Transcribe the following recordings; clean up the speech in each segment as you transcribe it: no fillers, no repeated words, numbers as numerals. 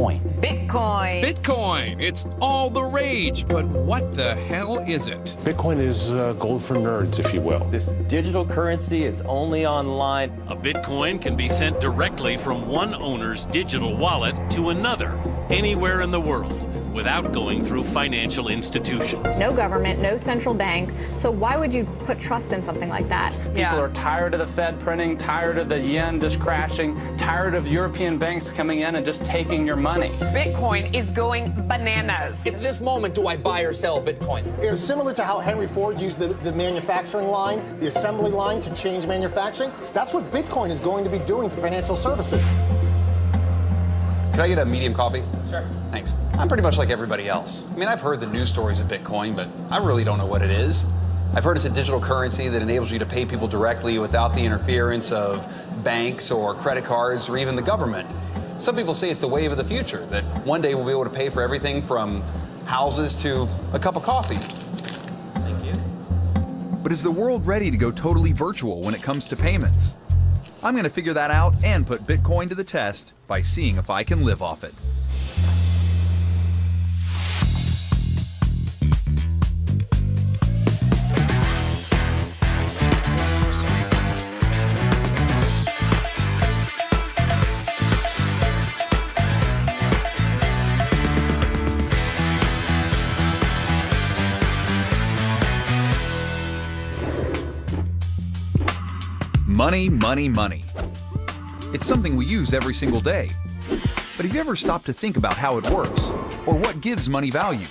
Bitcoin. Bitcoin. Bitcoin. It's all the rage, but what the hell is it? Bitcoin is gold for nerds, if you will. This digital currency, it's only online. A Bitcoin can be sent directly from one owner's digital wallet to another, anywhere in the world, without going through financial institutions. No government, no central bank. So why would you put trust in something like that? People are tired of the Fed printing, tired of the yen just crashing, tired of European banks coming in and just taking your money. Bitcoin is going bananas. At this moment, do I buy or sell Bitcoin? It's similar to how Henry Ford used the manufacturing line, the assembly line to change manufacturing. That's what Bitcoin is going to be doing to financial services. Could I get a medium coffee? Sure. Thanks. I'm pretty much like everybody else. I mean, I've heard the news stories of Bitcoin, but I really don't know what it is. I've heard it's a digital currency that enables you to pay people directly without the interference of banks or credit cards or even the government. Some people say it's the wave of the future, that one day we'll be able to pay for everything from houses to a cup of coffee. Thank you. But is the world ready to go totally virtual when it comes to payments? I'm going to figure that out and put Bitcoin to the test by seeing if I can live off it. Money, money, money. It's something we use every single day. But have you ever stopped to think about how it works, or what gives money value?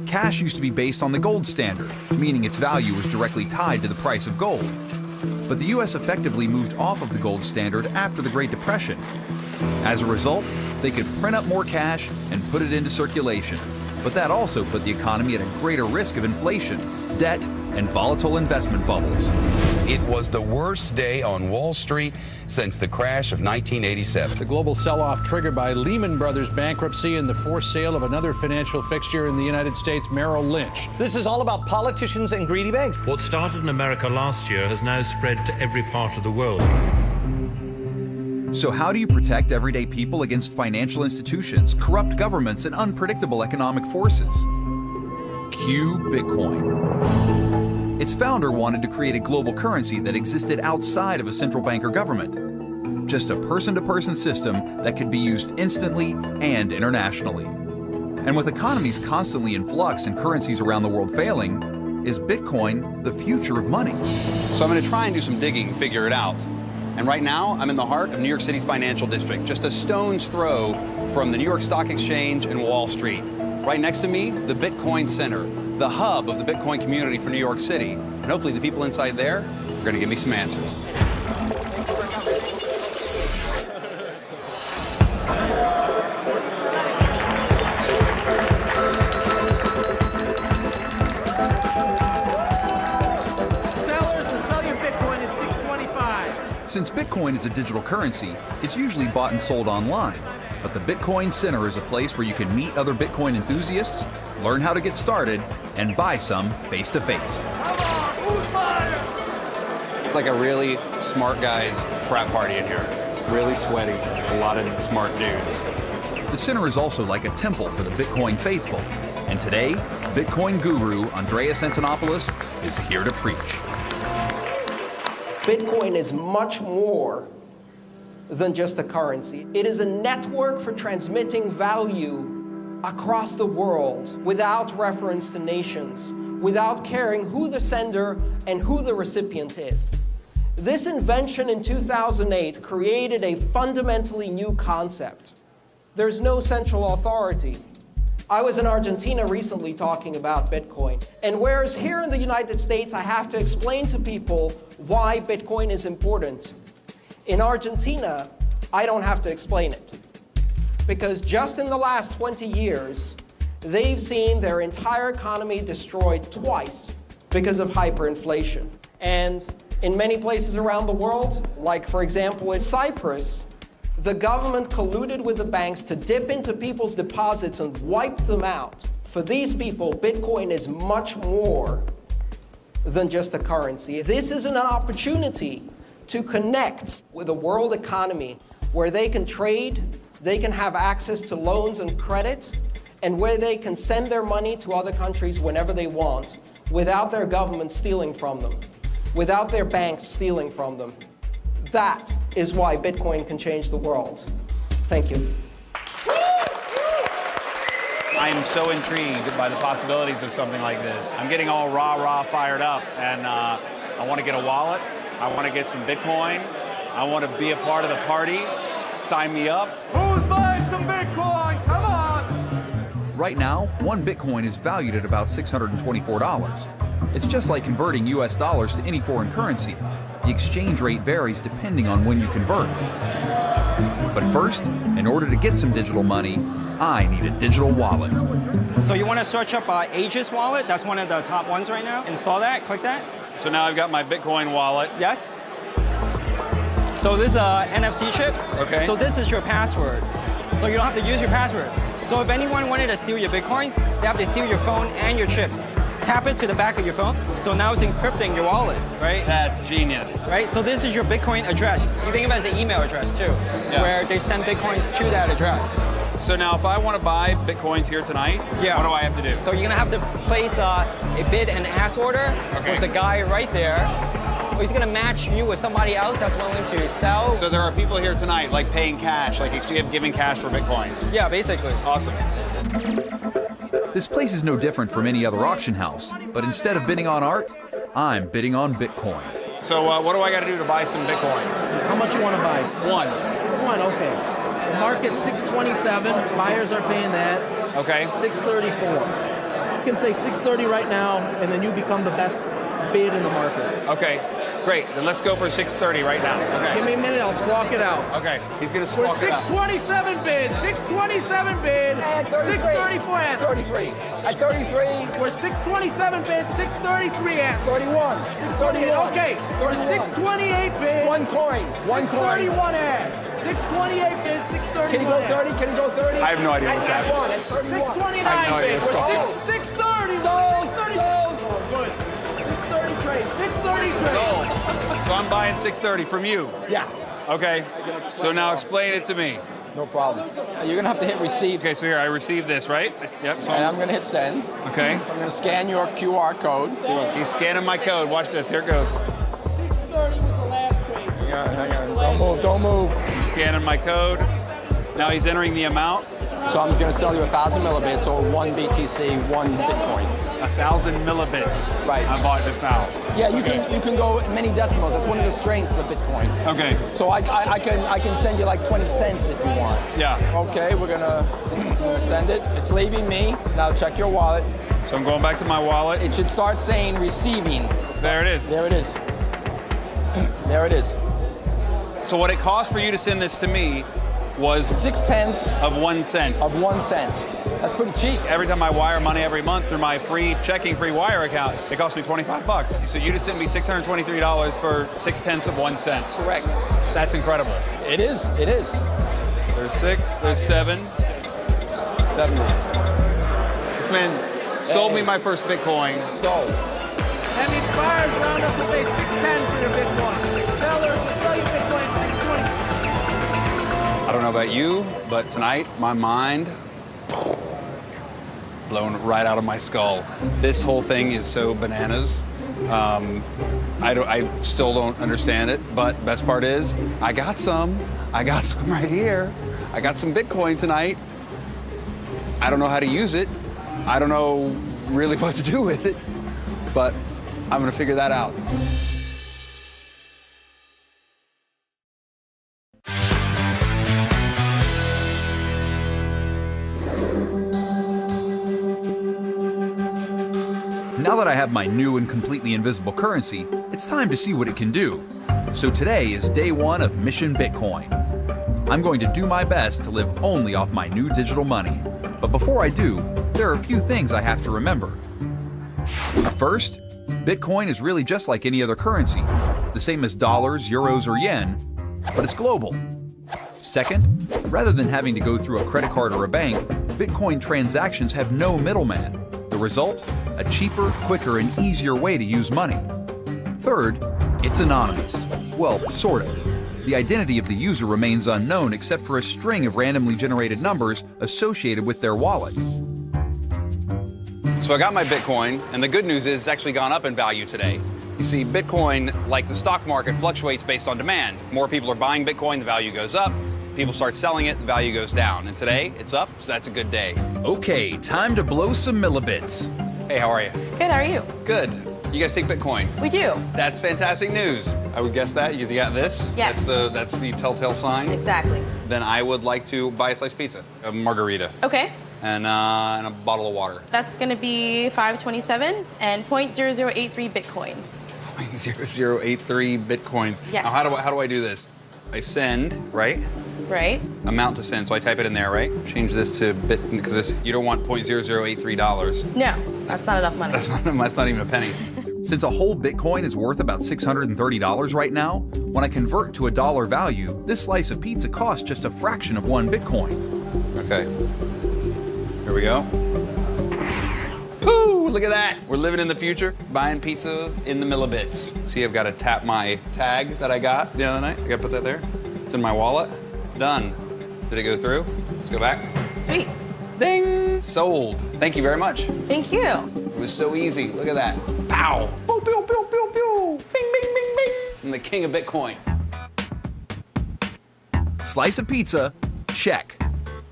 Cash used to be based on the gold standard, meaning its value was directly tied to the price of gold. But the US effectively moved off of the gold standard after the Great Depression. As a result, they could print up more cash and put it into circulation. But that also put the economy at a greater risk of inflation, debt, and volatile investment bubbles. It was the worst day on Wall Street since the crash of 1987. The global sell-off triggered by Lehman Brothers bankruptcy and the forced sale of another financial fixture in the United States, Merrill Lynch. This is all about politicians and greedy banks. What started in America last year has now spread to every part of the world. So how do you protect everyday people against financial institutions, corrupt governments, and unpredictable economic forces? Cue Bitcoin. Its founder wanted to create a global currency that existed outside of a central bank or government. Just a person-to-person system that could be used instantly and internationally. And with economies constantly in flux and currencies around the world failing, is Bitcoin the future of money? So I'm going to try and do some digging, figure it out. And right now, I'm in the heart of New York City's financial district, just a stone's throw from the New York Stock Exchange and Wall Street. Right next to me, the Bitcoin Center, the hub of the Bitcoin community for New York City. And hopefully the people inside there are going to give me some answers. Sellers will sell your Bitcoin at $625. Since Bitcoin is a digital currency, it's usually bought and sold online. But the Bitcoin Center is a place where you can meet other Bitcoin enthusiasts, learn how to get started, and buy some face-to-face. It's like a really smart guy's frat party in here. Really sweaty, a lot of smart dudes. The center is also like a temple for the Bitcoin faithful. And today, Bitcoin guru Andreas Antonopoulos is here to preach. Bitcoin is much more than just a currency. It is a network for transmitting value across the world without reference to nations, without caring who the sender and who the recipient is. This invention in 2008 created a fundamentally new concept. There's no central authority. I was in Argentina recently talking about Bitcoin, and whereas here in the United States I have to explain to people why Bitcoin is important, in Argentina, I don't have to explain it. Because just in the last 20 years, they've seen their entire economy destroyed twice because of hyperinflation. And in many places around the world, like for example in Cyprus, the government colluded with the banks to dip into people's deposits and wipe them out. For these people, Bitcoin is much more than just a currency. This is an opportunity to connect with a world economy where they can trade, they can have access to loans and credit, and where they can send their money to other countries whenever they want without their government stealing from them, without their banks stealing from them. That is why Bitcoin can change the world. Thank you. I am so intrigued by the possibilities of something like this. I'm getting all rah-rah fired up, and I want to get a wallet. I want to get some Bitcoin. I want to be a part of the party. Sign me up. Who's buying some Bitcoin? Come on! Right now, one Bitcoin is valued at about $624. It's just like converting US dollars to any foreign currency. The exchange rate varies depending on when you convert. But first, in order to get some digital money, I need a digital wallet. So you want to search up Aegis wallet? That's one of the top ones right now. Install that, click that. So now I've got my Bitcoin wallet. Yes. So this is a NFC chip. Okay. So this is your password. So you don't have to use your password. So if anyone wanted to steal your Bitcoins, they have to steal your phone and your chips. Tap it to the back of your phone. So now it's encrypting your wallet, right? That's genius. Right, so this is your Bitcoin address. You think of it as an email address too, where they send Bitcoins to that address. So now if I want to buy Bitcoins here tonight, what do I have to do? So you're gonna have to place a bid and ask order with the guy right there. So he's gonna match you with somebody else that's willing to sell. So there are people here tonight like paying cash, like giving cash for Bitcoins. Yeah, basically. Awesome. This place is no different from any other auction house, but instead of bidding on art, I'm bidding on Bitcoin. So what do I got to do to buy some Bitcoins? How much you want to buy? One. One, okay. The market's 627. Buyers are paying that. Okay. 634. You can say 630 right now, and then you become the best bid in the market. Okay. Great. Then let's go for 630 right now. Okay. Give me a minute. I'll squawk it out. Okay. He's gonna squawk it out. 627 bid. 627 bid. 634 ask. 33. At 33. We're 627 bid. 633 ask. 31. 631. Okay. We're 628 bid. One coin. One coin. 631 ask. 628 bid. 631. Can you go 30? Can you go 30? I have no idea what's happening. At 31. 629 I have no idea bid. what's We're going on. 630. Sold. 630. Good. 630 trade. 630 trade. Sold. So I'm buying 630 from you. Yeah. Okay. So now explain it to me. No problem. You're gonna have to hit receive. Okay, so here I received this, right? Yep. So And I'm gonna hit send. Okay. I'm gonna scan your QR code. He's scanning my code. Watch this. Here it goes. 630 was the last trade. Hang on. Don't move. Don't move. He's scanning my code. Now he's entering the amount. So I'm just gonna sell you 1,000 millibits or 1 BTC, 1 Bitcoin. 1,000 millibits. Right. I bought this now. Yeah, you can go many decimals. That's one of the strengths of Bitcoin. Okay. So I can send you like 20 cents if you want. Yeah. Okay, we're gonna send it. It's leaving me. Now check your wallet. So I'm going back to my wallet. It should start saying receiving. There it is. There it is. There it is. So what it cost for you to send this to me was 0.6 of 1 cent. Of 1 cent. That's pretty cheap. Every time I wire money every month through my free wire account, it costs me 25 bucks. So you just sent me $623 for 0.6 of 1 cent. Correct. That's incredible. It is. It is. There's 6. There's 7. 70. This man sold me my first Bitcoin. Sold. That means buyers around us will pay 610 for your Bitcoin. Sellers will sell you Bitcoin 620. I don't know about you, but tonight my mind blown right out of my skull. This whole thing is so bananas. I still don't understand it, but best part is I got some right here. I got some Bitcoin tonight. I don't know how to use it. I don't know really what to do with it, but I'm gonna figure that out. Now that I have my new and completely invisible currency, it's time to see what it can do. So today is day 1 of Mission Bitcoin. I'm going to do my best to live only off my new digital money. But before I do, there are a few things I have to remember. First, Bitcoin is really just like any other currency, the same as dollars, euros, or yen, but it's global. Second, rather than having to go through a credit card or a bank, Bitcoin transactions have no middleman. The result? A cheaper, quicker, and easier way to use money. Third, it's anonymous. Well, sort of. The identity of the user remains unknown except for a string of randomly generated numbers associated with their wallet. So I got my Bitcoin, and the good news is it's actually gone up in value today. You see, Bitcoin, like the stock market, fluctuates based on demand. More people are buying Bitcoin, the value goes up. People start selling it, the value goes down. And today, it's up, so that's a good day. Okay, time to blow some millibits. Hey, how are you? Good, how are you? Good. You guys take Bitcoin? We do. That's fantastic news. I would guess that because you got this. Yes. That's the telltale sign. Exactly. Then I would like to buy a slice of pizza, a margarita, Okay. and a bottle of water. That's going to be $5.27 and 0.0083 bitcoins. 0.0083 bitcoins. Yes. Now, how do I do this? I send, right? Right. Amount to send. So I type it in there, right? Change this to bit because you don't want $0.0083. No, that's not enough money. That's not even a penny. Since a whole Bitcoin is worth about $630 right now, when I convert to a dollar value, this slice of pizza costs just a fraction of 1 Bitcoin. Okay. Here we go. Ooh, look at that. We're living in the future, buying pizza in the millibits. See, I've got to tap my tag that I got the other night. I got to put that there. It's in my wallet. Done. Did it go through? Let's go back. Sweet. Ding. Sold. Thank you very much. Thank you. It was so easy. Look at that. Pow. Pew, pew, pew, pew, pew. Bing, bing, bing, bing. I'm the king of Bitcoin. Slice of pizza, check.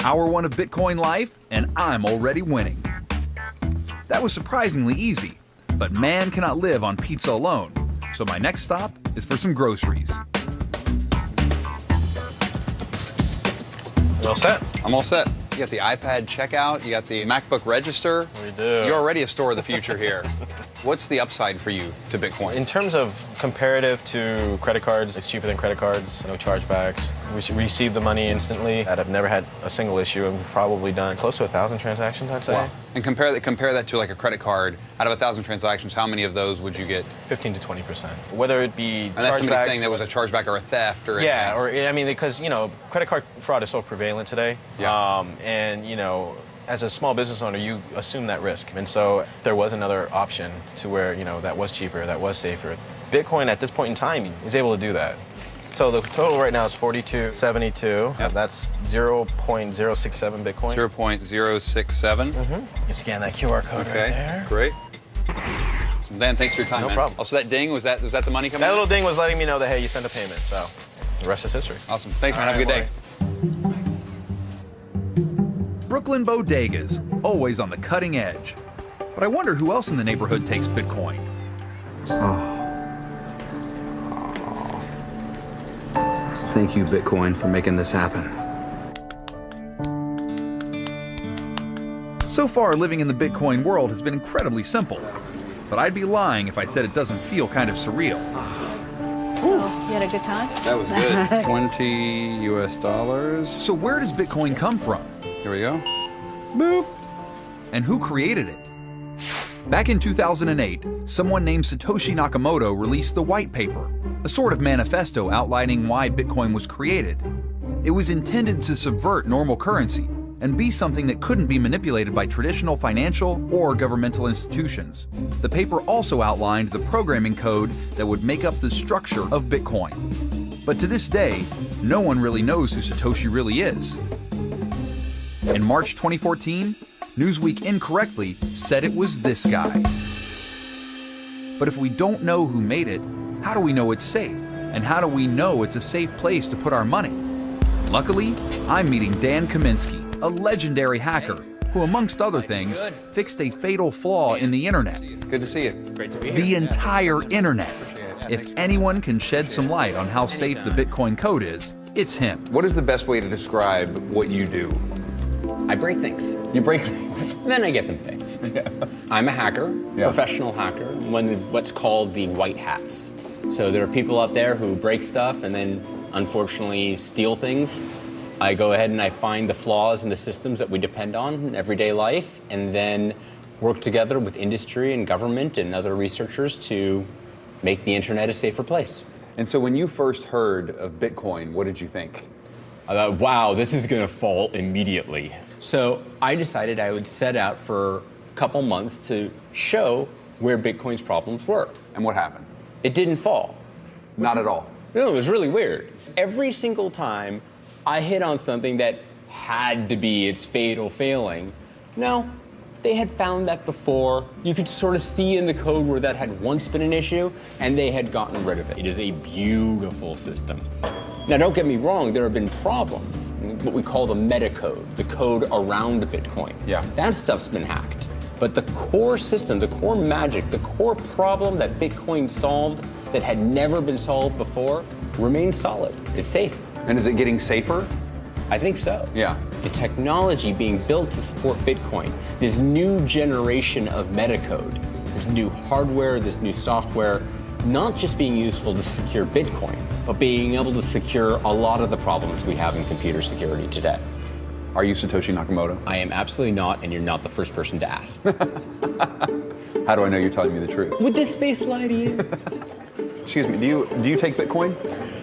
Hour 1 of Bitcoin life, and I'm already winning. That was surprisingly easy, but man cannot live on pizza alone, so my next stop is for some groceries. You all set? I'm all set. You got the iPad checkout, you got the MacBook register. We do. You're already a store of the future here. What's the upside for you to Bitcoin? In terms of comparative to credit cards, it's cheaper than credit cards, no chargebacks. We receive the money instantly. I've never had a single issue, and we've probably done close to 1,000 transactions, I'd say. Wow. And compare that to like a credit card. Out of 1,000 transactions, how many of those would you get? 15 to 20%. Whether it be and that's somebody saying there was a chargeback or a theft or yeah, or I mean, because credit card fraud is so prevalent today. Yeah. And as a small business owner, you assume that risk. And so there was another option to where, that was cheaper, that was safer. Bitcoin at this point in time is able to do that. So the total right now is 4272. Yep. That's 0.067 Bitcoin. 0.067. Mm-hmm. You scan that QR code right there. Great. So Dan, thanks for your time, No man. problem. Also, that ding, was that the money coming That in? little ding was letting me know that, hey, you sent a payment. So the rest is history. Awesome. Thanks, man. Have a good day. Brooklyn bodegas, always on the cutting edge. But I wonder who else in the neighborhood takes Bitcoin. Thank you, Bitcoin, for making this happen. So far, living in the Bitcoin world has been incredibly simple. But I'd be lying if I said it doesn't feel kind of surreal. So, you had a good time? That was good. 20 US dollars. So where does Bitcoin come from? Here we go. Boop. And who created it? Back in 2008, someone named Satoshi Nakamoto released the white paper, a sort of manifesto outlining why Bitcoin was created. It was intended to subvert normal currency and be something that couldn't be manipulated by traditional financial or governmental institutions. The paper also outlined the programming code that would make up the structure of Bitcoin. But to this day, no one really knows who Satoshi really is. In March 2014, Newsweek incorrectly said it was this guy. But if we don't know who made it, how do we know it's safe? And how do we know it's a safe place to put our money? Luckily, I'm meeting Dan Kaminsky, a legendary hacker who, amongst other things, fixed a fatal flaw in the internet. Good to see you. Great to be here. The entire internet. If anyone can shed some light on how safe the Bitcoin code is, it's him. What is the best way to describe what you do? I break things. You break things? Then I get them fixed. Yeah. I'm a hacker, professional hacker, one of what's called the white hats. So there are people out there who break stuff and then unfortunately steal things. I go ahead and I find the flaws in the systems that we depend on in everyday life and then work together with industry and government and other researchers to make the internet a safer place. And so when you first heard of Bitcoin, what did you think? I thought, wow, this is going to fall immediately. So I decided I would set out for a couple months to show where Bitcoin's problems were. And what happened? It didn't fall. Not at all. No, it was really weird. Every single time I hit on something that had to be its fatal failing, no, they had found that before. You could sort of see in the code where that had once been an issue, and they had gotten rid of it. It is a beautiful system. Now, don't get me wrong, there have been problems, what we call the metacode, the code around Bitcoin. Yeah. That stuff's been hacked. But the core system, the core magic, the core problem that Bitcoin solved that had never been solved before remains solid. It's safe. And is it getting safer? I think so. Yeah. The technology being built to support Bitcoin, this new generation of metacode, this new hardware, this new software, not just being useful to secure Bitcoin, but being able to secure a lot of the problems we have in computer security today. Are you Satoshi Nakamoto? I am absolutely not, and you're not the first person to ask. How do I know you're telling me the truth? Would this face lie to you? Excuse me, do you take Bitcoin?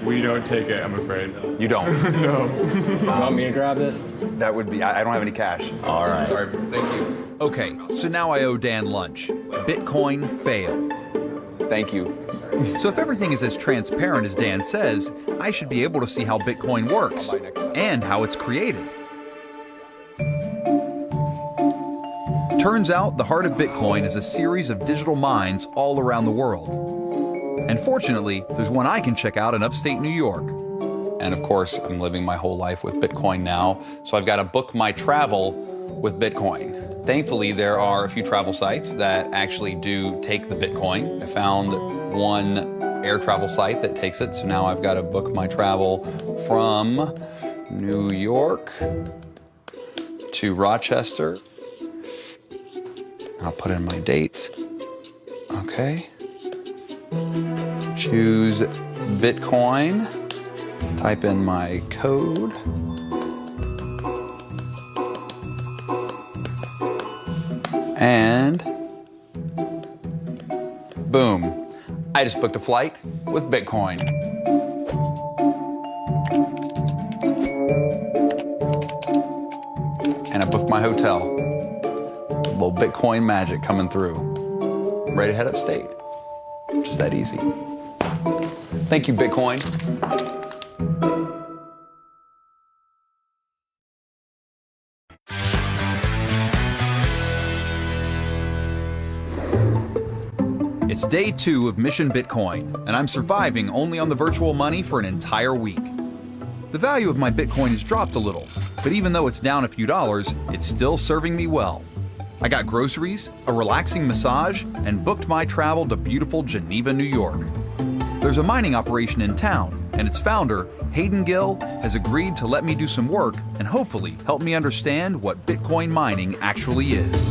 We don't take it, I'm afraid. You don't? No. You want me to grab this? That would be, I don't have any cash. All right. Sorry, thank you. Okay, so now I owe Dan lunch. Bitcoin failed. Thank you. So if everything is as transparent as Dan says, I should be able to see how Bitcoin works and how it's created. Turns out the heart of Bitcoin is a series of digital mines all around the world. And fortunately, there's one I can check out in upstate New York. And of course, I'm living my whole life with Bitcoin now, so I've got to book my travel with Bitcoin. Thankfully, there are a few travel sites that actually do take the Bitcoin. I found one air travel site that takes it, so now I've got to book my travel from New York to Rochester. I'll put in my dates. Okay. Choose Bitcoin. Type in my code. And boom, I just booked a flight with Bitcoin. And I booked my hotel. A little Bitcoin magic coming through. I'm ready to head upstate. Just that easy. Thank you, Bitcoin. It's day 2 of Mission Bitcoin, and I'm surviving only on the virtual money for an entire week. The value of my Bitcoin has dropped a little, but even though it's down a few dollars, it's still serving me well. I got groceries, a relaxing massage, and booked my travel to beautiful Geneva, New York. There's a mining operation in town, and its founder, Hayden Gill, has agreed to let me do some work and hopefully help me understand what Bitcoin mining actually is.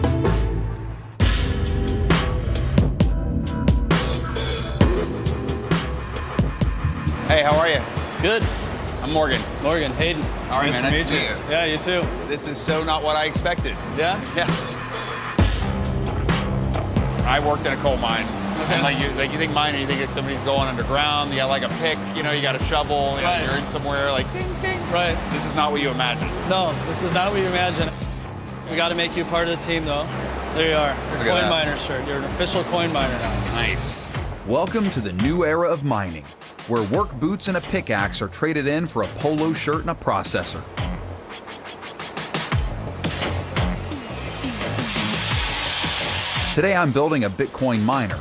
Hey, how are you? Good. I'm Morgan. Morgan, Hayden. All right, nice man, to nice meet to you. meet you. Yeah, you too. This is so not what I expected. Yeah? Yeah. I worked in a coal mine. Okay. And like you think mining, you think it's somebody's going underground, you got like a pick, you know, you got a shovel, you know, Right. you're in somewhere like ding, ding. Right. This is not what you imagine. No, this is not what you imagine. We got to make you part of the team, though. There you are. Your Look at coin that. miner shirt. You're an official coin miner now. Nice. Welcome to the new era of mining, where work boots and a pickaxe are traded in for a polo shirt and a processor. Today I'm building a Bitcoin miner,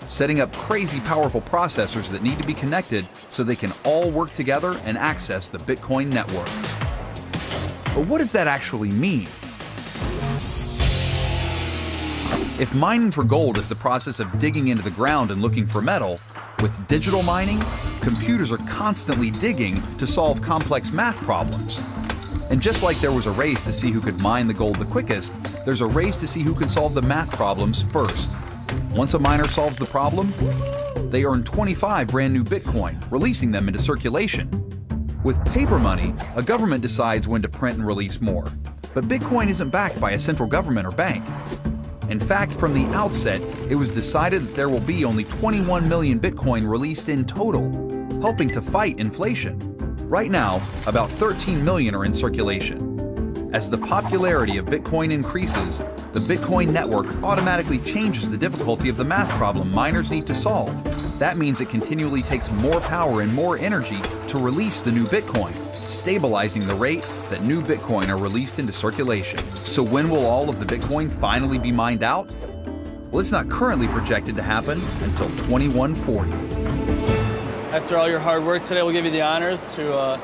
setting up crazy powerful processors that need to be connected so they can all work together and access the Bitcoin network. But what does that actually mean? If mining for gold is the process of digging into the ground and looking for metal, with digital mining, computers are constantly digging to solve complex math problems. And just like there was a race to see who could mine the gold the quickest, there's a race to see who can solve the math problems first. Once a miner solves the problem, they earn 25 brand new Bitcoin, releasing them into circulation. With paper money, a government decides when to print and release more. But Bitcoin isn't backed by a central government or bank. In fact, from the outset, it was decided that there will be only 21 million Bitcoin released in total, helping to fight inflation. Right now, about 13 million are in circulation. As the popularity of Bitcoin increases, the Bitcoin network automatically changes the difficulty of the math problem miners need to solve, That means it continually takes more power and more energy to release the new Bitcoin, stabilizing the rate that new Bitcoin are released into circulation. So when will all of the Bitcoin finally be mined out? Well, it's not currently projected to happen until 2140. After all your hard work today, we'll give you the honors to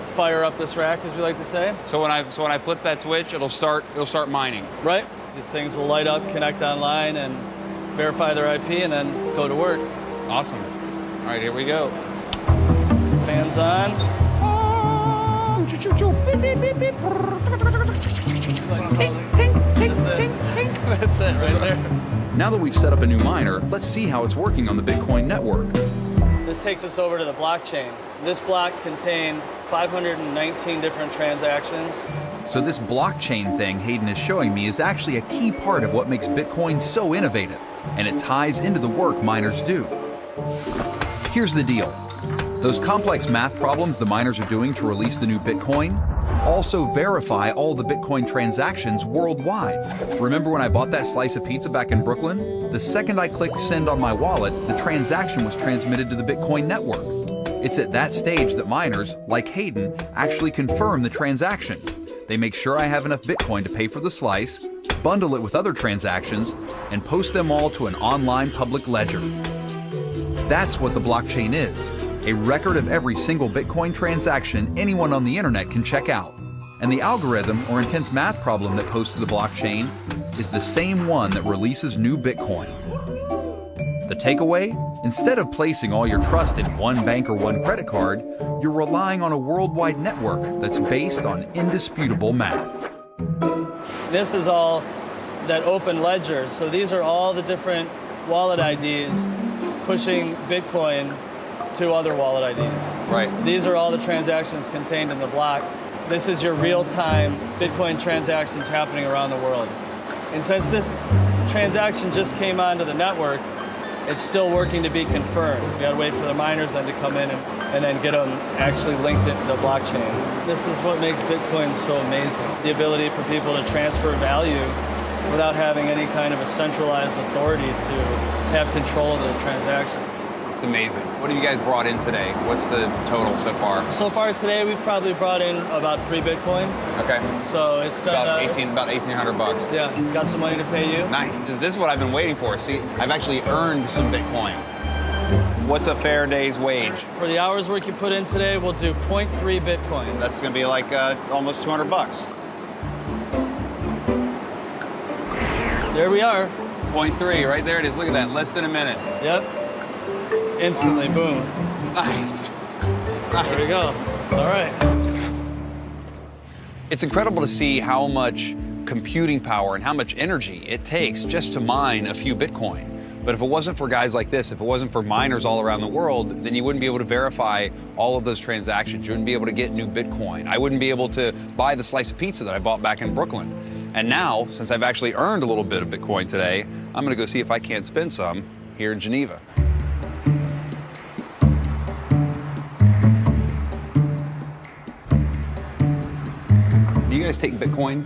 fire up this rack, as we like to say. So when I flip that switch, it'll start mining. Right. These things will light up, connect online, and verify their IP, and then go to work. Awesome. All right, here we go. Fans on. That's it right there. Now that we've set up a new miner, let's see how it's working on the Bitcoin network. This takes us over to the blockchain. This block contained 519 different transactions. So this blockchain thing Hayden is showing me is actually a key part of what makes Bitcoin so innovative, and it ties into the work miners do. Here's the deal. Those complex math problems the miners are doing to release the new Bitcoin also verify all the Bitcoin transactions worldwide. Remember when I bought that slice of pizza back in Brooklyn? The second I clicked send on my wallet, the transaction was transmitted to the Bitcoin network. It's at that stage that miners, like Hayden, actually confirm the transaction. They make sure I have enough Bitcoin to pay for the slice, bundle it with other transactions, and post them all to an online public ledger. That's what the blockchain is, a record of every single Bitcoin transaction anyone on the internet can check out. And the algorithm or intense math problem that posts to the blockchain is the same one that releases new Bitcoin. The takeaway? Instead of placing all your trust in one bank or one credit card, you're relying on a worldwide network that's based on indisputable math. This is all that open ledger. So these are all the different wallet IDs pushing Bitcoin to other wallet IDs. Right. These are all the transactions contained in the block. This is your real-time Bitcoin transactions happening around the world. And since this transaction just came onto the network, it's still working to be confirmed. We gotta wait for the miners then to come in and then get them actually linked into the blockchain. This is what makes Bitcoin so amazing. The ability for people to transfer value without having any kind of a centralized authority to have control of those transactions. It's amazing. What have you guys brought in today? What's the total so far? So far today, we've probably brought in about 3 Bitcoin. Okay. So it's been about $1,800. Yeah, got some money to pay you. Nice. This is what I've been waiting for. See, I've actually earned some Bitcoin. What's a fair day's wage? For the hours work you put in today, we'll do 0.3 Bitcoin. That's gonna be like almost $200. There we are. 0.3, right there it is. Look at that, less than a minute. Yep. Instantly, boom. Nice. There we go. All right. It's incredible to see how much computing power and how much energy it takes just to mine a few Bitcoin. But if it wasn't for guys like this, if it wasn't for miners all around the world, then you wouldn't be able to verify all of those transactions. You wouldn't be able to get new Bitcoin. I wouldn't be able to buy the slice of pizza that I bought back in Brooklyn. And now, since I've actually earned a little bit of Bitcoin today, I'm gonna go see if I can't spend some here in Geneva. Do you guys take Bitcoin?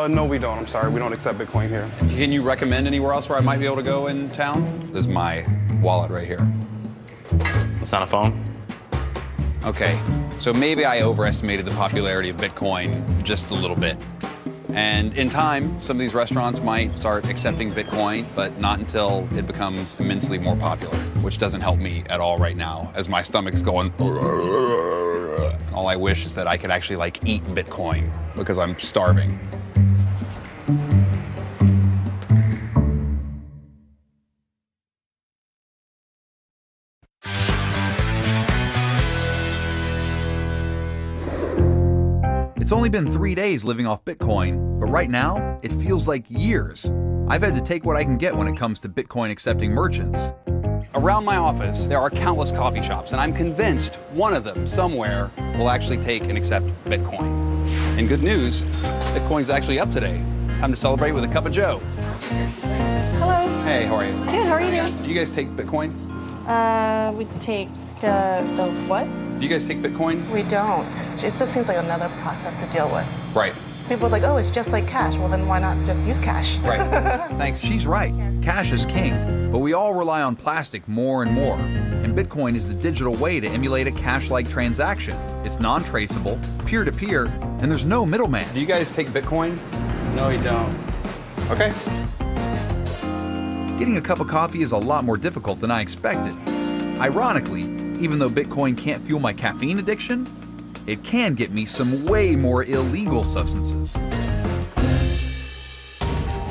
No, we don't. I'm sorry. We don't accept Bitcoin here. Can you recommend anywhere else where I might be able to go in town? This is my wallet right here. It's not a phone? Okay, so maybe I overestimated the popularity of Bitcoin just a little bit. And in time, some of these restaurants might start accepting Bitcoin, but not until it becomes immensely more popular, which doesn't help me at all right now, as my stomach's going. All I wish is that I could actually like eat Bitcoin because I'm starving. It's only been 3 days living off Bitcoin, but right now, it feels like years. I've had to take what I can get when it comes to Bitcoin accepting merchants. Around my office, there are countless coffee shops, and I'm convinced one of them somewhere will actually take and accept Bitcoin. And good news, Bitcoin's actually up today. Time to celebrate with a cup of Joe. Hello. Hey, how are you? Good, how are you doing? Do you guys take Bitcoin? We take the what? Do you guys take Bitcoin? We don't. It just seems like another process to deal with. Right. People are like, oh, it's just like cash. Well, then why not just use cash? Right. Thanks. She's right. Cash is king. But we all rely on plastic more and more, and Bitcoin is the digital way to emulate a cash-like transaction. It's non-traceable, peer-to-peer, and there's no middleman. Do you guys take Bitcoin? No, we don't. Okay. Getting a cup of coffee is a lot more difficult than I expected. Ironically, even though Bitcoin can't fuel my caffeine addiction, it can get me some way more illegal substances.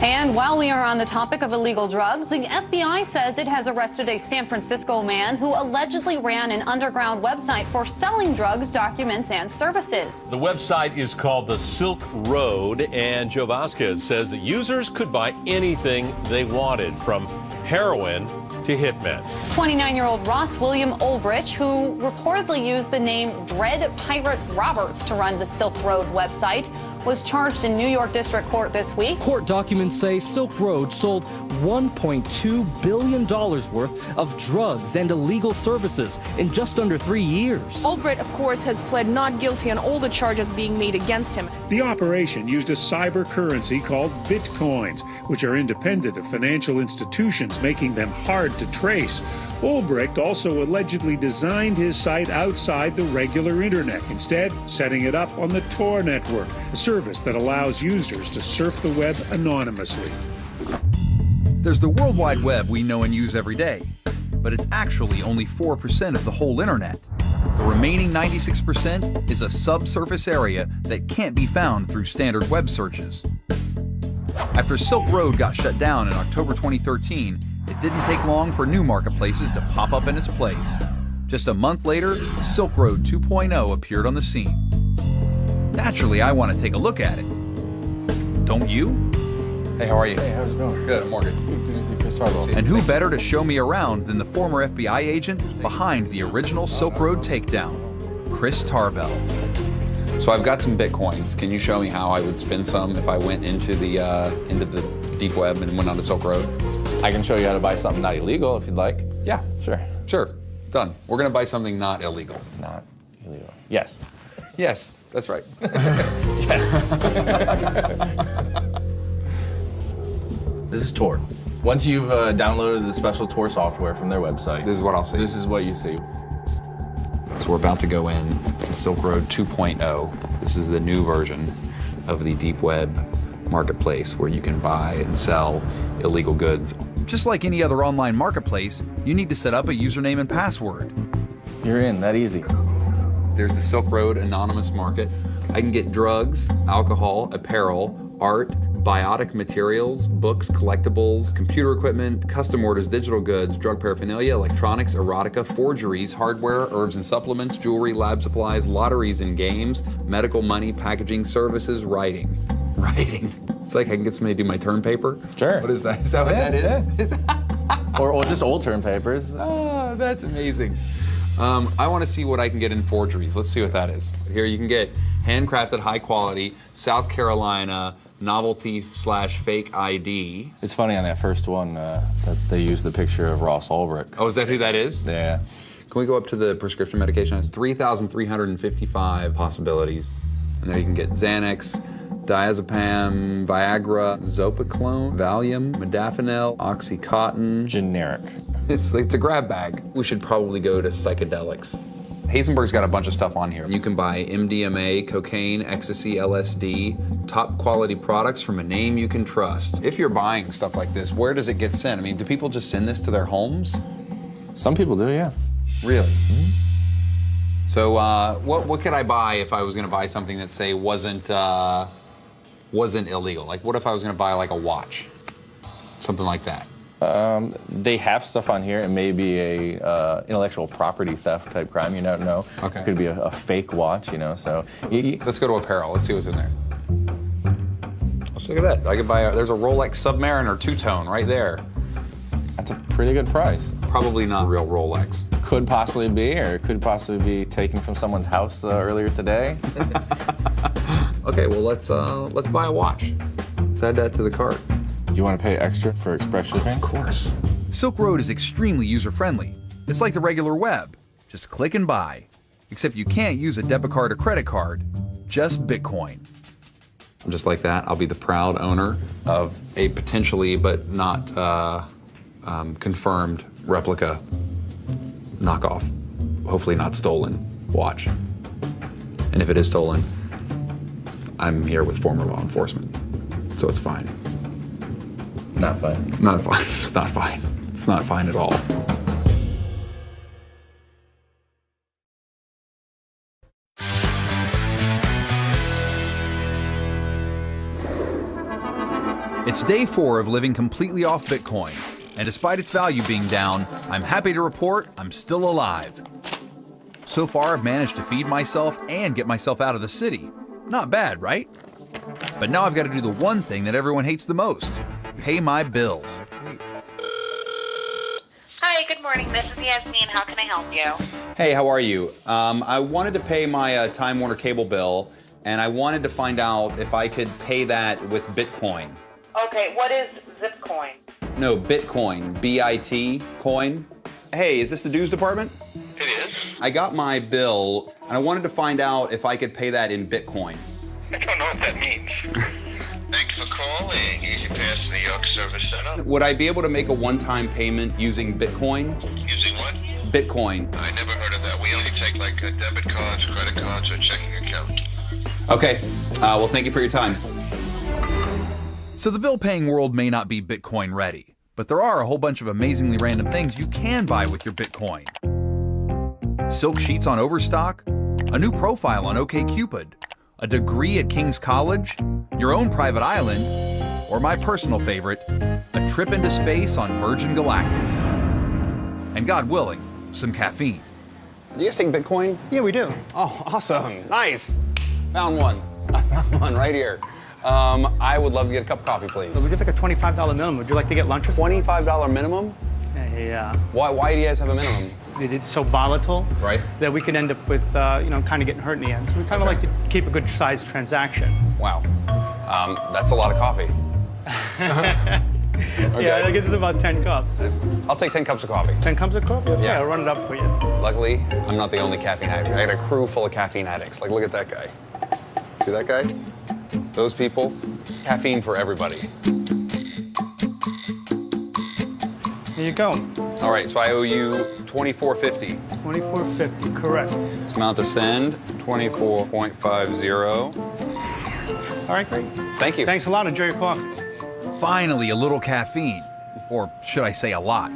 And while we are on the topic of illegal drugs, the FBI says it has arrested a San Francisco man who allegedly ran an underground website for selling drugs, documents, and services. The website is called the Silk Road, and Joe Vasquez says that users could buy anything they wanted, from heroin to hitmen. 29-year-old Ross William Ulbrich, who reportedly used the name Dread Pirate Roberts to run the Silk Road website, was charged in New York District Court this week. Court documents say Silk Road sold $1.2 billion worth of drugs and illegal services in just under 3 years. Ulbricht, of course, has pled not guilty on all the charges being made against him. The operation used a cyber currency called Bitcoins, which are independent of financial institutions, making them hard to trace. Ulbricht also allegedly designed his site outside the regular internet, instead setting it up on the Tor network, a service that allows users to surf the web anonymously. There's the World Wide Web we know and use every day, but it's actually only 4% of the whole internet. The remaining 96% is a subsurface area that can't be found through standard web searches. After Silk Road got shut down in October 2013, it didn't take long for new marketplaces to pop up in its place. Just a month later, Silk Road 2.0 appeared on the scene. Naturally, I want to take a look at it. Don't you? Hey, how are you? Hey, how's it going? Good, I'm Morgan. And who better to show me around than the former FBI agent behind the original Silk Road takedown, Chris Tarbell. So I've got some Bitcoins. Can you show me how I would spend some if I went into the deep web and went on the Silk Road? I can show you how to buy something not illegal if you'd like. Yeah. Sure. Sure. Done. We're going to buy something not illegal. Not illegal. Yes. Yes, that's right. Yes. This is Tor. Once you've downloaded the special Tor software from their website, this is what I'll see. This is what you see. So we're about to go in to Silk Road 2.0. This is the new version of the deep web marketplace where you can buy and sell illegal goods. Just like any other online marketplace, you need to set up a username and password. You're in, that easy. There's the Silk Road Anonymous Market. I can get drugs, alcohol, apparel, art, biotic materials, books, collectibles, computer equipment, custom orders, digital goods, drug paraphernalia, electronics, erotica, forgeries, hardware, herbs and supplements, jewelry, lab supplies, lotteries and games, medical money, packaging, services, writing. Writing. It's like I can get somebody to do my term paper. Sure. What is that? Is that what that is? Yeah. or just old term papers. Oh, that's amazing. I want to see what I can get in forgeries. Let's see what that is. Here you can get handcrafted, high quality, South Carolina, novelty/fake ID. It's funny on that first one, they use the picture of Ross Ulbricht. Oh, is that who that is? Yeah. Can we go up to the prescription medication? It's 3,355 possibilities. And there you can get Xanax, diazepam, Viagra, Zopiclone, Valium, modafinil, Oxycontin. Generic. It's a grab bag. We should probably go to psychedelics. Hazenberg's got a bunch of stuff on here. You can buy MDMA, cocaine, ecstasy, LSD, top quality products from a name you can trust. If you're buying stuff like this, where does it get sent? I mean, do people just send this to their homes? Some people do, yeah. Really? Mm-hmm. So what could I buy if I was gonna buy something that, say, wasn't illegal? Like, what if I was gonna buy like a watch? Something like that. They have stuff on here. It may be a intellectual property theft type crime. You don't know. Okay. It could be a fake watch. You know. So let's go to apparel. Let's see what's in there. Let's look at that. I could buy. There's a Rolex Submariner two-tone right there. That's a pretty good price. Probably not real Rolex. Could possibly be, or it could possibly be taken from someone's house earlier today. Okay. Well, let's buy a watch. Let's add that to the cart. Do you want to pay extra for express shipping? Of course. Silk Road is extremely user-friendly. It's like the regular web. Just click and buy. Except you can't use a debit card or credit card, just Bitcoin. Just like that, I'll be the proud owner of a potentially, but not confirmed replica knockoff, hopefully not stolen, watch. And if it is stolen, I'm here with former law enforcement, so it's fine. Not fine. Not fine. It's not fine. It's not fine at all. It's day 4 of living completely off Bitcoin, and despite its value being down, I'm happy to report I'm still alive. So far, I've managed to feed myself and get myself out of the city. Not bad, right? But now I've got to do the one thing that everyone hates the most: pay my bills. Hi, good morning. This is Yasmin. How can I help you? Hey, how are you? I wanted to pay my Time Warner cable bill, and I wanted to find out if I could pay that with Bitcoin. Okay, what is Zipcoin? No, Bitcoin. B-I-T, coin. Hey, is this the dues department? It is. I got my bill, and I wanted to find out if I could pay that in Bitcoin. I don't know what that means. Thanks for calling. Easy Pass New York Service Center. Would I be able to make a one-time payment using Bitcoin? Using what? Bitcoin. I never heard of that. We only take like debit cards, credit cards, or checking account. Okay. Well, thank you for your time. So the bill-paying world may not be Bitcoin ready, but there are a whole bunch of amazingly random things you can buy with your Bitcoin. Silk sheets on Overstock, a new profile on OkCupid, a degree at King's College, your own private island, or my personal favorite, a trip into space on Virgin Galactic. And God willing, some caffeine. Do you guys take Bitcoin? Yeah, we do. Oh, awesome. Nice. Found one. I found one right here. I would love to get a cup of coffee, please. So we get like a $25 minimum. Would you like to get lunch or something? $25 minimum? Yeah. Why do you guys have a minimum? It's so volatile, right? That we could end up with, kind of getting hurt in the end. So we kind of like to keep a good sized transaction. Wow. That's a lot of coffee. Okay. Yeah, I guess it's about 10 cups. I'll take 10 cups of coffee. 10 cups of coffee? Okay, Yeah. I'll run it up for you. Luckily, I'm not the only caffeine addict. I got a crew full of caffeine addicts. Like, look at that guy. See that guy? Those people, caffeine for everybody. Here you go. All right, so I owe you $24.50. $24.50, correct. This amount to send, $24.50. All right, great. Thank you. Thanks a lot. Enjoy your coffee. Finally, a little caffeine. Or should I say a lot?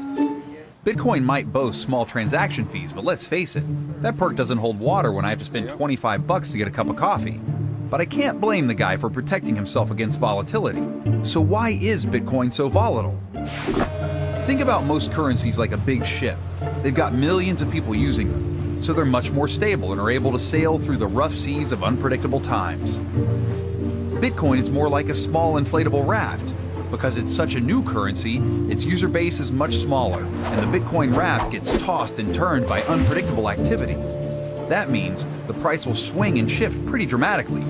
Bitcoin might boast small transaction fees, but let's face it, that perk doesn't hold water when I have to spend $25 to get a cup of coffee. But I can't blame the guy for protecting himself against volatility. So why is Bitcoin so volatile? Think about most currencies like a big ship. They've got millions of people using them, so they're much more stable and are able to sail through the rough seas of unpredictable times. Bitcoin is more like a small inflatable raft. Because it's such a new currency, its user base is much smaller, and the Bitcoin raft gets tossed and turned by unpredictable activity. That means the price will swing and shift pretty dramatically.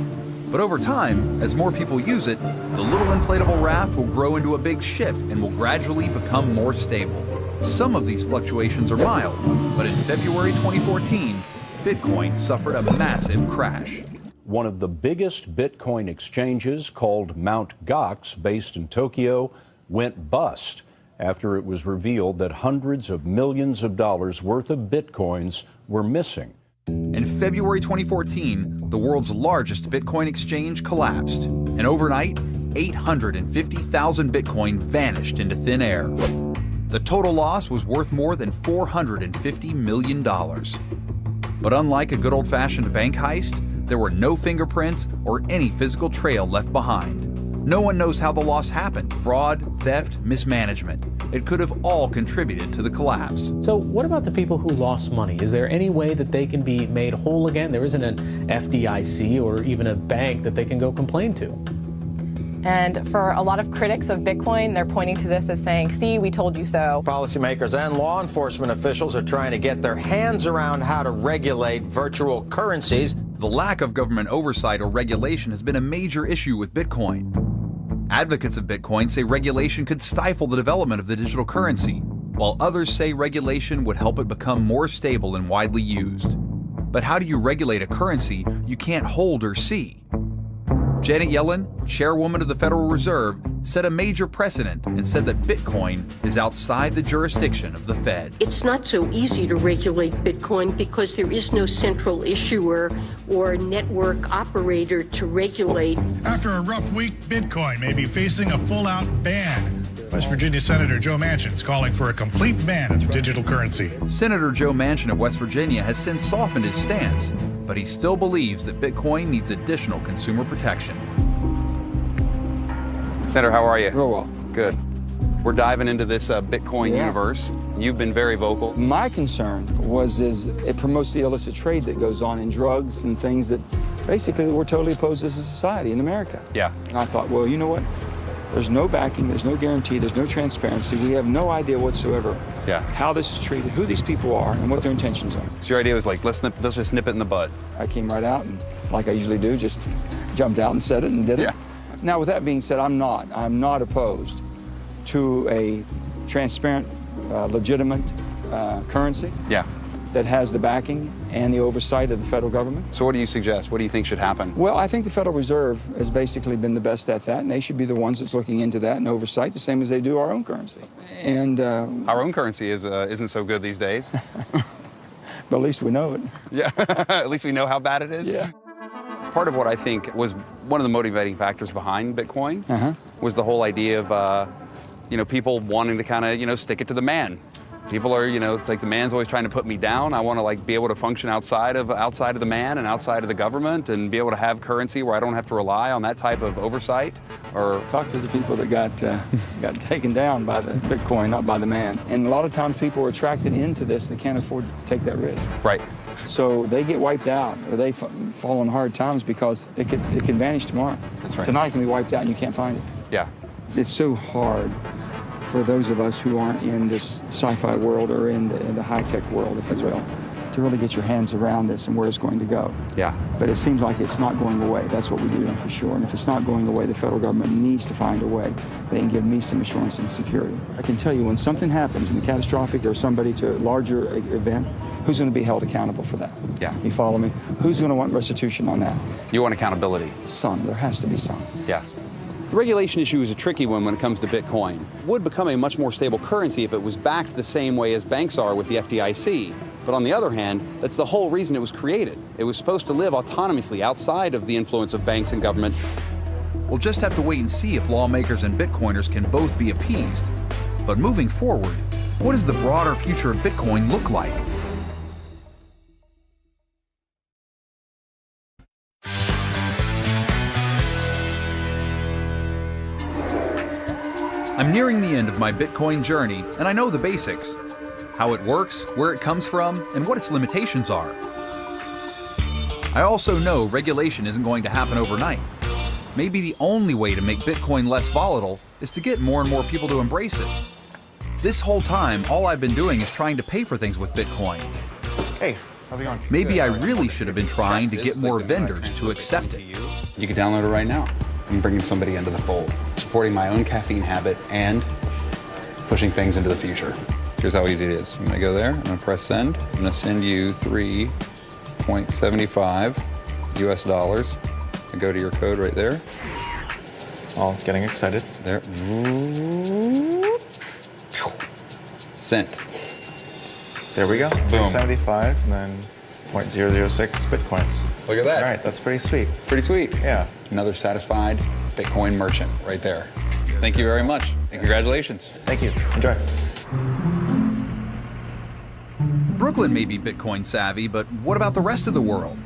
But over time, as more people use it, the little inflatable raft will grow into a big ship and will gradually become more stable. Some of these fluctuations are mild, but in February 2014, Bitcoin suffered a massive crash. One of the biggest Bitcoin exchanges, called Mt. Gox, based in Tokyo, went bust after it was revealed that hundreds of millions of dollars worth of Bitcoins were missing. In February 2014, the world's largest Bitcoin exchange collapsed, and overnight, 850,000 Bitcoin vanished into thin air. The total loss was worth more than $450 million. But unlike a good old-fashioned bank heist, there were no fingerprints or any physical trail left behind. No one knows how the loss happened. Fraud, theft, mismanagement. It could have all contributed to the collapse. So what about the people who lost money? Is there any way that they can be made whole again? There isn't an FDIC or even a bank that they can go complain to. And for a lot of critics of Bitcoin, they're pointing to this as saying, see, we told you so. Policymakers and law enforcement officials are trying to get their hands around how to regulate virtual currencies. The lack of government oversight or regulation has been a major issue with Bitcoin. Advocates of Bitcoin say regulation could stifle the development of the digital currency, while others say regulation would help it become more stable and widely used. But how do you regulate a currency you can't hold or see? Janet Yellen, chairwoman of the Federal Reserve, set a major precedent and said that Bitcoin is outside the jurisdiction of the Fed. It's not so easy to regulate Bitcoin because there is no central issuer or network operator to regulate. After a rough week, Bitcoin may be facing a full-out ban. West Virginia Senator Joe Manchin is calling for a complete ban of digital currency. Senator Joe Manchin of West Virginia has since softened his stance, but he still believes that Bitcoin needs additional consumer protection. Senator, how are you? Real well. Good. We're diving into this Bitcoin universe. You've been very vocal. My concern is it promotes the illicit trade that goes on in drugs and things that basically we're totally opposed as a society in America. Yeah. And I thought, well, you know what? There's no backing, there's no guarantee, there's no transparency. We have no idea whatsoever how this is treated, who these people are, and what their intentions are. So your idea was like, let's just nip it in the bud. I came right out and, like I usually do, just jumped out and said it and did it. Now, with that being said, I'm not opposed to a transparent, legitimate currency that has the backing and the oversight of the federal government. So what do you suggest? What do you think should happen? Well, I think the Federal Reserve has basically been the best at that, and they should be the ones that's looking into that and oversight, the same as they do our own currency. And our own currency isn't so good these days. But at least we know it. Yeah, at least we know how bad it is. Yeah. Part of what I think was one of the motivating factors behind Bitcoin was the whole idea of, people wanting to kind of, stick it to the man. People are, it's like the man's always trying to put me down. I want to like be able to function outside of the man and outside of the government and be able to have currency where I don't have to rely on that type of oversight. Or talk to the people that got taken down by the Bitcoin, not by the man. And a lot of times people are attracted into this. They can't afford to take that risk. Right. So they get wiped out, or they fall on hard times because it can vanish tomorrow. That's right. Tonight it can be wiped out and you can't find it. Yeah. It's so hard for those of us who aren't in this sci-fi world or in the high-tech world, if you will, to really get your hands around this and where it's going to go. Yeah. But it seems like it's not going away. That's what we do know for sure. And if it's not going away, the federal government needs to find a way. They can give me some assurance and security. I can tell you when something happens in the catastrophic or somebody to a larger event, who's going to be held accountable for that? Yeah. You follow me? Who's going to want restitution on that? You want accountability. Some. There has to be some. Yeah. The regulation issue is a tricky one when it comes to Bitcoin. It would become a much more stable currency if it was backed the same way as banks are with the FDIC. But on the other hand, that's the whole reason it was created. It was supposed to live autonomously outside of the influence of banks and government. We'll just have to wait and see if lawmakers and Bitcoiners can both be appeased. But moving forward, what does the broader future of Bitcoin look like? I'm nearing the end of my Bitcoin journey, and I know the basics. How it works, where it comes from, and what its limitations are. I also know regulation isn't going to happen overnight. Maybe the only way to make Bitcoin less volatile is to get more and more people to embrace it. This whole time, all I've been doing is trying to pay for things with Bitcoin. Hey, how's it going? Maybe I really should have been trying to get more vendors to accept it. You can download it right now. I'm bringing somebody into the fold, supporting my own caffeine habit and pushing things into the future. Here's how easy it is. I'm gonna go there, I'm gonna press send. I'm gonna send you 3.75 US dollars. I go to your code right there. All getting excited. There. Sent. There we go. Boom. 375 and then 0.006 Bitcoins. Look at that. All right, that's pretty sweet. Pretty sweet. Yeah. Another satisfied Bitcoin merchant right there. Thank you very much, and congratulations. Thank you. Enjoy. Brooklyn may be Bitcoin savvy, but what about the rest of the world?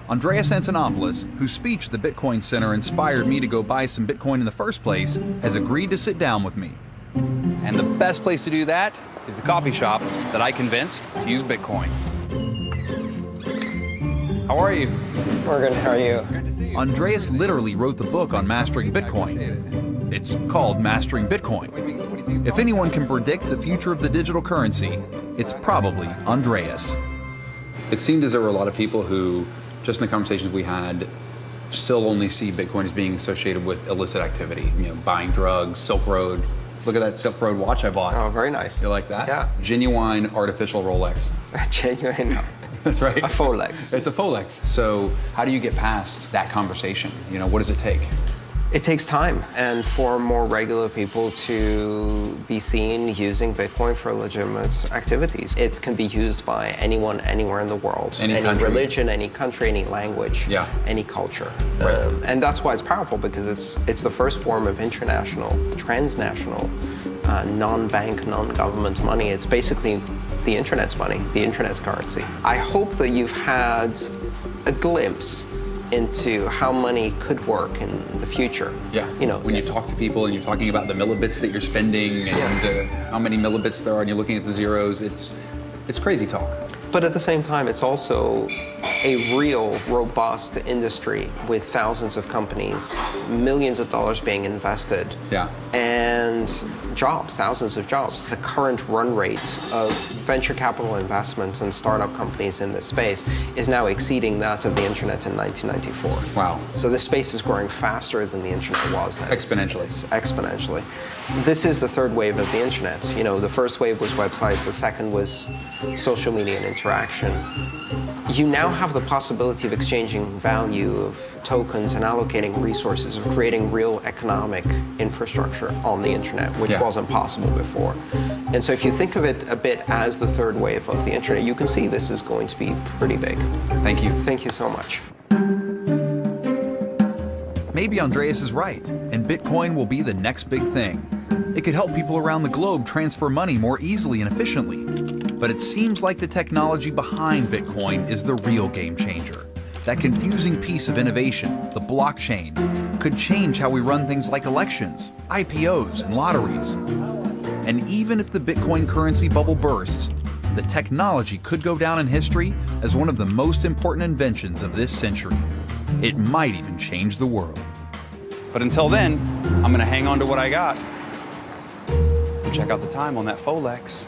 Andreas Antonopoulos, whose speech at the Bitcoin Center inspired me to go buy some Bitcoin in the first place, has agreed to sit down with me. And the best place to do that is the coffee shop that I convinced to use Bitcoin. How are you? Morgan, how are you? Andreas literally wrote the book on mastering Bitcoin. It's called Mastering Bitcoin. If anyone can predict the future of the digital currency, it's probably Andreas. It seemed as there were a lot of people who, just in the conversations we had, still only see Bitcoin as being associated with illicit activity. Buying drugs, Silk Road. Look at that Silk Road watch I bought. Oh, very nice. You like that? Yeah. Genuine artificial Rolex. Genuine. That's right. A Folex. It's a Folex. So how do you get past that conversation? What does it take? It takes time, and for more regular people to be seen using Bitcoin for legitimate activities. It can be used by anyone, anywhere in the world. Any religion, any country, any language, any culture. Right. And that's why it's powerful, because it's the first form of international, transnational, non-bank, non-government money. It's basically the internet's money, the internet's currency. I hope that you've had a glimpse into how money could work in the future. Yeah. You know, when you talk to people and you're talking about the millibits that you're spending and how many millibits there are, and you're looking at the zeros, it's crazy talk. But at the same time, it's also a real, robust industry with thousands of companies, millions of dollars being invested, and jobs, thousands of jobs. The current run rate of venture capital investment and startup companies in this space is now exceeding that of the internet in 1994. Wow. So this space is growing faster than the internet was. Exponentially. It's exponentially. This is the third wave of the internet. You know, the first wave was websites, the second was social media and interaction. You now have the possibility of exchanging value of tokens and allocating resources, of creating real economic infrastructure on the internet, which wasn't possible before. And so if you think of it a bit as the third wave of the internet, you can see this is going to be pretty big. Thank you. Thank you so much. Maybe Andreas is right, and Bitcoin will be the next big thing. It could help people around the globe transfer money more easily and efficiently. But it seems like the technology behind Bitcoin is the real game changer. That confusing piece of innovation, the blockchain, could change how we run things like elections, IPOs, and lotteries. And even if the Bitcoin currency bubble bursts, the technology could go down in history as one of the most important inventions of this century. It might even change the world. But until then, I'm going to hang on to what I got. Check out the time on that Folex.